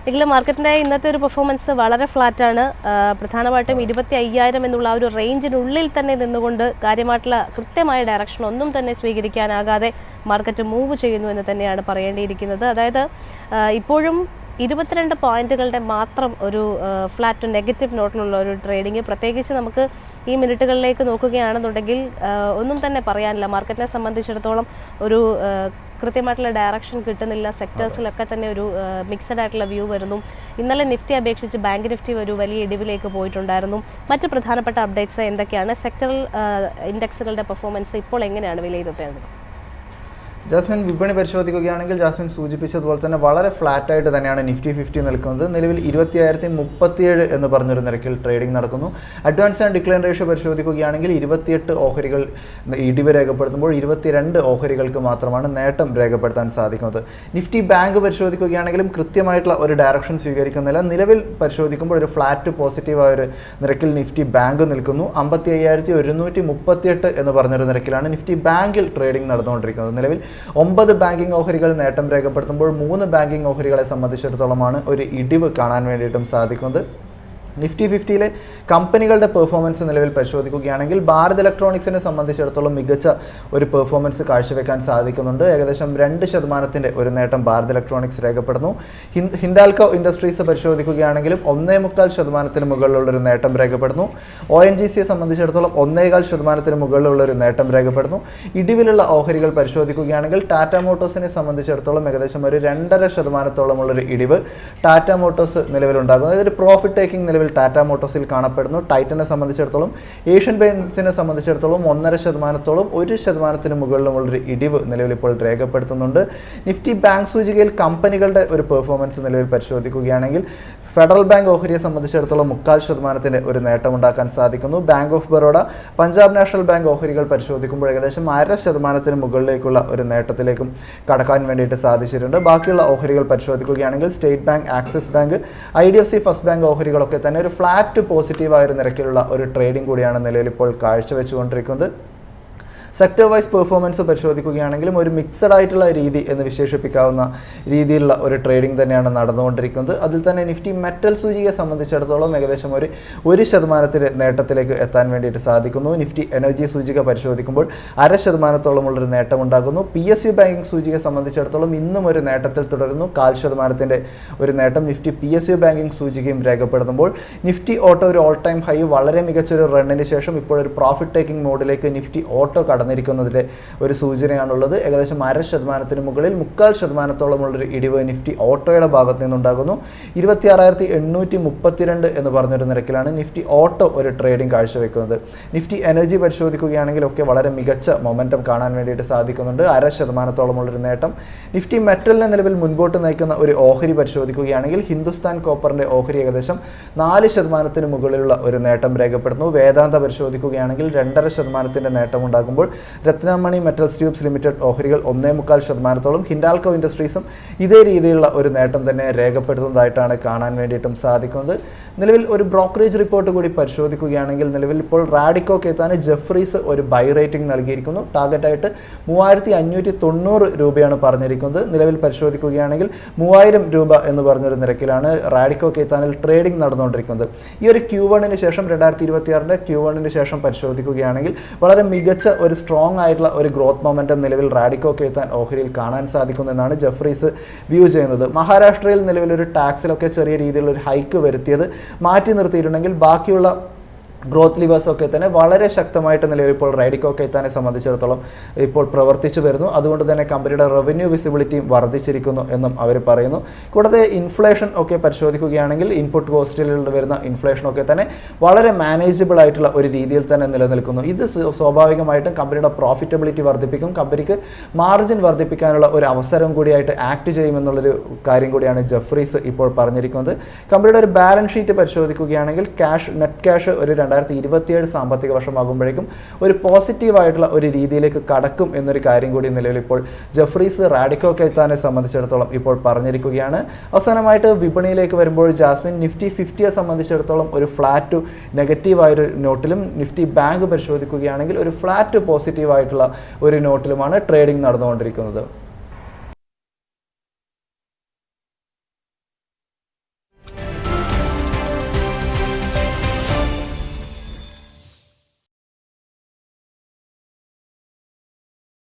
എങ്കിലും മാർക്കറ്റിൻ്റെ ഇന്നത്തെ ഒരു പെർഫോമൻസ് വളരെ ഫ്ലാറ്റാണ്. പ്രധാനമായിട്ടും 25,000 എന്നുള്ള ആ ഒരു റേഞ്ചിനുള്ളിൽ തന്നെ നിന്നുകൊണ്ട് കാര്യമായിട്ടുള്ള കൃത്യമായ ഡയറക്ഷൻ ഒന്നും തന്നെ സ്വീകരിക്കാനാകാതെ മാർക്കറ്റ് മൂവ് ചെയ്യുന്നു എന്ന് തന്നെയാണ് പറയേണ്ടിയിരിക്കുന്നത്. അതായത് ഇപ്പോഴും 22 പോയിന്റുകളുടെ മാത്രം ഒരു ഫ്ലാറ്റ് ടു നെഗറ്റീവ് നോട്ടിലുള്ള ഒരു ട്രേഡിങ്, പ്രത്യേകിച്ച് നമുക്ക് ഈ മിനിറ്റുകളിലേക്ക് നോക്കുകയാണെന്നുണ്ടെങ്കിൽ ഒന്നും തന്നെ പറയാനില്ല. മാർക്കറ്റിനെ സംബന്ധിച്ചിടത്തോളം ഒരു കൃത്യമായിട്ടുള്ള ഡയറക്ഷൻ കിട്ടുന്നില്ല. സെക്ടേഴ്സിലൊക്കെ തന്നെ ഒരു മിക്സഡ് ആയിട്ടുള്ള വ്യൂ വരുന്നു. ഇന്നലെ നിഫ്റ്റി അപേക്ഷിച്ച് ബാങ്ക് നിഫ്റ്റി ഒരു വലിയ ഇടിവിലേക്ക് പോയിട്ടുണ്ടായിരുന്നു. മറ്റ് പ്രധാനപ്പെട്ട അപ്ഡേറ്റ്സ് എന്തൊക്കെയാണ്? സെക്ടറൽ ഇൻഡെക്സുകളുടെ പെർഫോമൻസ് ഇപ്പോൾ എങ്ങനെയാണ് വിലയിരുത്തേണ്ടത്? ജാസ്മിൻ, വിപണി പരിശോധിക്കുകയാണെങ്കിൽ ജാസ്മിൻ സൂചിപ്പിച്ചതുപോലെ തന്നെ വളരെ ഫ്ലാറ്റായിട്ട് തന്നെയാണ് നിഫ്റ്റി 50 നിൽക്കുന്നത്. നിലവിൽ 20,037 എന്ന് പറഞ്ഞൊരു നിരക്കിൽ ട്രേഡിംഗ് നടക്കുന്നു. അഡ്വാൻസ് ആൻഡ് ഡിക്ലൈൻ റേഷ്യോ പരിശോധിക്കുകയാണെങ്കിൽ 28 ഓഹരികൾ ഇടിവ് രേഖപ്പെടുത്തുമ്പോൾ 22 ഓഹരികൾക്ക് മാത്രമാണ് നേട്ടം രേഖപ്പെടുത്താൻ സാധിക്കുന്നത്. നിഫ്റ്റി ബാങ്ക് പരിശോധിക്കുകയാണെങ്കിലും കൃത്യമായിട്ടുള്ള ഒരു ഡയറക്ഷൻ സ്വീകരിക്കുന്നില്ല. നിലവിൽ പരിശോധിക്കുമ്പോൾ ഒരു ഫ്ലാറ്റ് പോസിറ്റീവായ ഒരു നിരക്കിൽ നിഫ്റ്റി ബാങ്ക് നിൽക്കുന്നു. 55,138 എന്ന് പറഞ്ഞൊരു നിരക്കിലാണ് നിഫ്റ്റി ബാങ്കിൽ ട്രേഡിംഗ് നടന്നുകൊണ്ടിരിക്കുന്നത്. നിലവിൽ 9 ബാങ്കിങ് ഓഹരികൾ നേട്ടം രേഖപ്പെടുത്തുമ്പോൾ 3 ബാങ്കിങ് ഓഹരികളെ സംബന്ധിച്ചിടത്തോളമാണ് ഒരു ഇടിവ് കാണാൻ വേണ്ടിയിട്ടും സാധിക്കുന്നത്. നിഫ്റ്റി 50-ലെ കമ്പനികളുടെ പെർഫോമൻസ് നിലവിൽ പരിശോധിക്കുകയാണെങ്കിൽ ഭാരത് ഇലക്ട്രോണിക്സിനെ സംബന്ധിച്ചിടത്തോളം മികച്ച ഒരു പെർഫോമൻസ് കാഴ്ചവെക്കാൻ സാധിക്കുന്നുണ്ട്. ഏകദേശം 2% ഒരു നേട്ടം ഭാരത് ഇലക്ട്രോണിക്സ് രേഖപ്പെടുന്നു. ഹിൻഡാൽകോ ഇൻഡസ്ട്രീസ് പരിശോധിക്കുകയാണെങ്കിലും 1.25% മുകളിലുള്ളൊരു നേട്ടം രേഖപ്പെടുന്നു. ONGCയെ സംബന്ധിച്ചിടത്തോളം 1.25% മുകളിലുള്ളൊരു നേട്ടം രേഖപ്പെടുന്നു. ഇടിവിലുള്ള ഓഹരികൾ പരിശോധിക്കുകയാണെങ്കിൽ ടാറ്റ മോട്ടോഴ്സിനെ സംബന്ധിച്ചിടത്തോളം ഏകദേശം ഒരു 2.5%-ഓളമുള്ളൊരു ഇടിവ് ടാറ്റ മോട്ടോഴ്സ് നിലവിലുണ്ടാകുന്നു. അതായത് ഒരു പ്രോഫിറ്റ് ടേക്കിംഗ് നിലവിൽ ടാറ്റ മോട്ടോഴ്സിൽ കാണപ്പെടുന്നു. ടൈറ്റനെ സംബന്ധിച്ചിടത്തോളം, ഏഷ്യൻ പെയിന്റ്സിനെ സംബന്ധിച്ചിടത്തോളം 1.5%-ഓളം 1% മുകളിലുമുള്ളൊരു ഇടിവ് നിലവിൽ ഇപ്പോൾ രേഖപ്പെടുത്തുന്നുണ്ട്. നിഫ്റ്റി ബാങ്ക് സൂചികയിൽ കമ്പനികളുടെ ഒരു പെർഫോമൻസ് നിലവിൽ പരിശോധിക്കുകയാണെങ്കിൽ ഫെഡറൽ ബാങ്ക് ഓഹരിയെ സംബന്ധിച്ചിടത്തോളം 0.25% ഒരു നേട്ടമുണ്ടാക്കാൻ സാധിക്കുന്നു. Bank of Baroda, Punjab national bank ഓഹരികൾ പരിശോധിക്കുമ്പോൾ ഏകദേശം 0.5% മുകളിലേക്കുള്ള ഒരു നേട്ടത്തിലേക്കും കടക്കാൻ വേണ്ടിയിട്ട് സാധിച്ചിട്ടുണ്ട്. ബാക്കിയുള്ള ഓഹരികൾ പരിശോധിക്കുകയാണെങ്കിൽ state bank, Axis bank, IDFC first bank ഓഹരികളൊക്കെ തന്നെ ഒരു ഫ്ലാറ്റ് പോസിറ്റീവായ ഒരു നിരക്കിലുള്ള ഒരു ട്രേഡിംഗ് കൂടിയാണ് നിലവിൽ ഇപ്പോൾ കാഴ്ചവെച്ചുകൊണ്ടിരിക്കുന്നത്. സെക്ടർ വൈസ് പെർഫോമൻസ് പരിശോധിക്കുകയാണെങ്കിലും ഒരു മിക്സഡ് ആയിട്ടുള്ള രീതി എന്ന് വിശേഷിപ്പിക്കാവുന്ന രീതിയിലുള്ള ഒരു ട്രേഡിംഗ് തന്നെയാണ് നടന്നുകൊണ്ടിരിക്കുന്നത്. അതിൽ തന്നെ നിഫ്റ്റി മെറ്റൽ സൂചികയെ സംബന്ധിച്ചിടത്തോളം ഏകദേശം ഒരു 1% നേട്ടത്തിലേക്ക് എത്താൻ വേണ്ടിയിട്ട് സാധിക്കുന്നു. നിഫ്റ്റി എനർജി സൂചിക പരിശോധിക്കുമ്പോൾ 0.5%-ഓളമുള്ളൊരു നേട്ടമുണ്ടാകുന്നു. PSU ബാങ്കിങ് സൂചികയെ സംബന്ധിച്ചിടത്തോളം ഇന്നും ഒരു നേട്ടത്തിൽ തുടരുന്നു. 0.5% ഒരു നേട്ടം നിഫ്റ്റി PSU ബാങ്കിങ് സൂചികയും രേഖപ്പെടുത്തുമ്പോൾ നിഫ്റ്റി ഓട്ടോ ഒരു ഓൾ ടൈം ഹൈ, വളരെ മികച്ചൊരു റണ്ണിന് ശേഷം ഇപ്പോൾ ഒരു പ്രോഫിറ്റ് ടേക്കിംഗ് മോഡിലേക്ക് നിഫ്റ്റി ഓട്ടോ കടന്നിരിക്കുന്നതിൻ്റെ ഒരു സൂചനയാണുള്ളത്. ഏകദേശം 0.5%-ന് മുകളിൽ 0.25%-ഓളമുള്ളൊരു ഇടിവ് നിഫ്റ്റി ഓട്ടോയുടെ ഭാഗത്ത് നിന്നുണ്ടാകുന്നു. 26,832 എന്ന് പറഞ്ഞൊരു നിരക്കിലാണ് നിഫ്റ്റി ഓട്ടോ ഒരു ട്രേഡിംഗ് കാഴ്ചവെക്കുന്നത്. നിഫ്റ്റി എനർജി പരിശോധിക്കുകയാണെങ്കിൽ ഒക്കെ വളരെ മികച്ച മൊമെൻറ്റം കാണാൻ വേണ്ടിയിട്ട് സാധിക്കുന്നുണ്ട്. 0.5%-ഓളമുള്ളൊരു നേട്ടം. നിഫ്റ്റി മെറ്റലിനെ നിലവിൽ മുൻപോട്ട് നയിക്കുന്ന ഒരു ഓഹരി പരിശോധിക്കുകയാണെങ്കിൽ ഹിന്ദുസ്ഥാൻ കോപ്പറിൻ്റെ ഓഹരി ഏകദേശം 4%-ന് മുകളിലുള്ള ഒരു നേട്ടം രേഖപ്പെടുന്നു. വേദാന്ത പരിശോധിക്കുകയാണെങ്കിൽ 2.5%-ന്റെ നേട്ടമുണ്ടാകുമ്പോൾ രത്നമണി മെറ്റൽസ് ട്യൂബ്സ് ലിമിറ്റഡ് ഓഹരികൾ 1.25%-ഓളം, ഹിൻഡാൽകോ ഇൻഡസ്ട്രീസും ഇതേ രീതിയിലുള്ള ഒരു നേട്ടം തന്നെ രേഖപ്പെടുത്തുന്നതായിട്ടാണ് കാണാൻ വേണ്ടിയിട്ടും സാധിക്കുന്നത്. നിലവിൽ ഒരു ബ്രോക്കറേജ് റിപ്പോർട്ട് കൂടി പരിശോധിക്കുകയാണെങ്കിൽ നിലവിൽ ഇപ്പോൾ റാഡിക്കോ കേത്താന് ജെഫ്രീസ് ഒരു ബൈ റേറ്റിംഗ് നൽകിയിരിക്കുന്നു. ടാർഗറ്റായിട്ട് 3,590 രൂപയാണ് പറഞ്ഞിരിക്കുന്നത്. നിലവിൽ പരിശോധിക്കുകയാണെങ്കിൽ 3,000 രൂപ എന്ന് പറഞ്ഞൊരു നിരക്കിലാണ് റാഡിക്കോ കേത്താനിൽ ട്രേഡിംഗ് നടന്നുകൊണ്ടിരിക്കുന്നത്. ഈ ഒരു Q1-ന് ശേഷം 2026-ന്റെ Q1-ന് ശേഷം പരിശോധിക്കുകയാണെങ്കിൽ വളരെ മികച്ച ഒരു സ്ട്രോങ് ആയിട്ടുള്ള ഒരു ഗ്രോത്ത് മൊമെൻറ്റം നിലവിൽ റാഡിക്കോ കേത്താൻ ഓഹരിയിൽ കാണാൻ സാധിക്കുമെന്നാണ് ജെഫ്രീസ് വ്യൂ ചെയ്യുന്നത്. മഹാരാഷ്ട്രയിൽ നിലവിലൊരു ടാക്സിലൊക്കെ ചെറിയ രീതിയിലുള്ള ഒരു ഹൈക്ക് വരുത്തിയത് മാറ്റി നിർത്തിയിട്ടുണ്ടെങ്കിൽ ബാക്കിയുള്ള ഗ്രോത്ത് ലിവേഴ്സ് ഒക്കെ തന്നെ വളരെ ശക്തമായിട്ട് നിലവിൽ ഇപ്പോൾ റാഡിക്കോ കേത്താനെ സംബന്ധിച്ചിടത്തോളം ഇപ്പോൾ പ്രവർത്തിച്ചു വരുന്നു. അതുകൊണ്ട് തന്നെ കമ്പനിയുടെ റവന്യൂ വിസിബിലിറ്റിയും വർദ്ധിച്ചിരിക്കുന്നു എന്നും അവർ പറയുന്നു. കൂടാതെ ഇൻഫ്ലേഷൻ ഒക്കെ പരിശോധിക്കുകയാണെങ്കിൽ ഇൻപുട്ട് കോസ്റ്റിൽ വരുന്ന ഇൻഫ്ലേഷൻ ഒക്കെ തന്നെ വളരെ മാനേജബിൾ ആയിട്ടുള്ള ഒരു രീതിയിൽ തന്നെ നിലനിൽക്കുന്നു. ഇത് സ്വാഭാവികമായിട്ടും കമ്പനിയുടെ പ്രോഫിറ്റബിലിറ്റി വർദ്ധിപ്പിക്കും, കമ്പനിക്ക് മാർജിൻ വർദ്ധിപ്പിക്കാനുള്ള ഒരു അവസരം കൂടിയായിട്ട് ആക്ട് ചെയ്യുമെന്നുള്ളൊരു കാര്യം കൂടിയാണ് ജെഫ്രീസ് ഇപ്പോൾ പറഞ്ഞിരിക്കുന്നത്. കമ്പനിയുടെ ഒരു ബാലൻസ് ഷീറ്റ് പരിശോധിക്കുകയാണെങ്കിൽ നെറ്റ് ക്യാഷ് ഒരു 2027 സാമ്പത്തിക വർഷമാകുമ്പോഴേക്കും ഒരു പോസിറ്റീവായിട്ടുള്ള ഒരു രീതിയിലേക്ക് കടക്കും എന്നൊരു കാര്യം കൂടി നിലവിൽ ഇപ്പോൾ ജെഫ്രീസ് റാഡിക്കോ കേത്താനെ സംബന്ധിച്ചിടത്തോളം ഇപ്പോൾ പറഞ്ഞിരിക്കുകയാണ്. അവസാനമായിട്ട് വിപണിയിലേക്ക് വരുമ്പോൾ ജാസ്മിൻ, നിഫ്റ്റി 50-യെ സംബന്ധിച്ചിടത്തോളം ഒരു ഫ്ലാറ്റ് ടു നെഗറ്റീവായൊരു നോട്ടിലും നിഫ്റ്റി ബാങ്ക് പരിശോധിക്കുകയാണെങ്കിൽ ഒരു ഫ്ലാറ്റ് പോസിറ്റീവായിട്ടുള്ള ഒരു നോട്ടിലുമാണ് ട്രേഡിംഗ് നടന്നുകൊണ്ടിരിക്കുന്നത്.